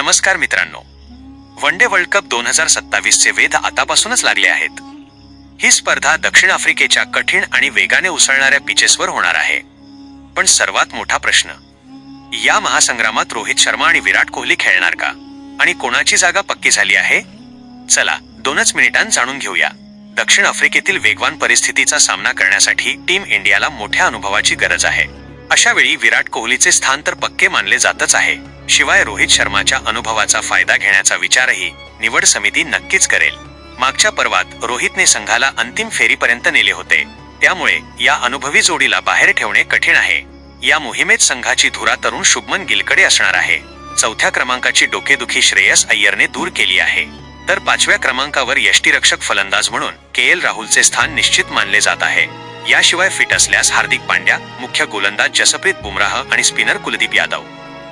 नमस्कार मित्रांनो, one day world cup 2027 चे वेध आतापासूनच लागले आहेत. ही स्पर्धा दक्षिण आफ्रिकेच्या कठीण आणि वेगाने उसळणाऱ्या पिचेसवर होणार आहे. पण सर्वात मोठा प्रश्न, या महासंग्रामात रोहित शर्मा आणि विराट कोहली खेळणार का आणि कोणाची जागा पक्की झाली आहे? चला 2च मिनिटांत जाणून घेऊया. दक्षिण आफ्रिकेतील वेगवान परिस्थितीचा सामना करण्यासाठी टीम इंडियाला मोठ्या अनुभवाची गरज आहे. अशा वेळी विराट कोहलीचे स्थान तर पक्के मानले जातच आहे. शिवाय रोहित शर्माच्या अनुभवाचा फायदा घेण्याचा विचारही निवड समिती नक्कीच करेल. मागच्या पर्वात रोहितने संघाला अंतिम फेरीपर्यंत नेले होते, त्यामुळे या अनुभवी जोडीला बाहेर ठेवणे कठीण आहे. या मोहिमेत संघाची धुरा तरुण शुभमन गिलकडे असणार आहे. 4थ्या क्रमांकाची डोकेदुखी श्रेयस अय्यरने दूर केली आहे, तर 5व्या क्रमांकावर यष्टीरक्षक फलंदाज म्हणून के.एल. राहुलचे स्थान निश्चित मानले जात आहे. याशिवाय फिट असल्यास हार्दिक पांड्या, मुख्य गोलंदाज जसप्रीत बुमराह आणि स्पिनर कुलदीप यादव,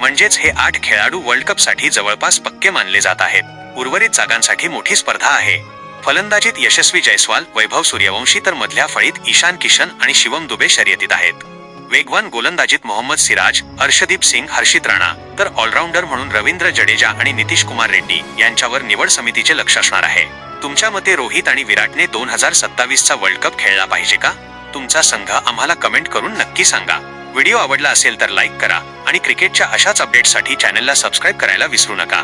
म्हणजेच हे 8 खेळाडू वर्ल्ड कप साठी जवळपास पक्के मानले जात आहेत. उर्वरित जागांसाठी मोठी स्पर्धा आहे. फलंदाजीत यशस्वी जयस्वाल, वैभव सूर्यवंशी, तर मधल्या फळीत ईशान किशन आणि शिवम दुबे शर्यतीत आहेत. वेगवान गोलंदाजीत मोहम्मद सिराज, अर्शदीप सिंग, हर्षित राणा, तर ऑलराऊंडर म्हणून रवींद्र जडेजा आणि नितीश कुमार रेड्डी यांच्यावर निवड समितीचे लक्ष असणार आहे. तुमच्या मते रोहित आणि विराटने 2027 चा वर्ल्ड कप खेळला पाहिजे का? तुमचा संघ आम्हाला कमेंट करून नक्की सांगा. व्हिडिओ आवडला असेल तर लाईक करा आणि क्रिकेटच्या अशाच अपडेट्ससाठी चॅनलला सबस्क्राईब करायला विसरू नका.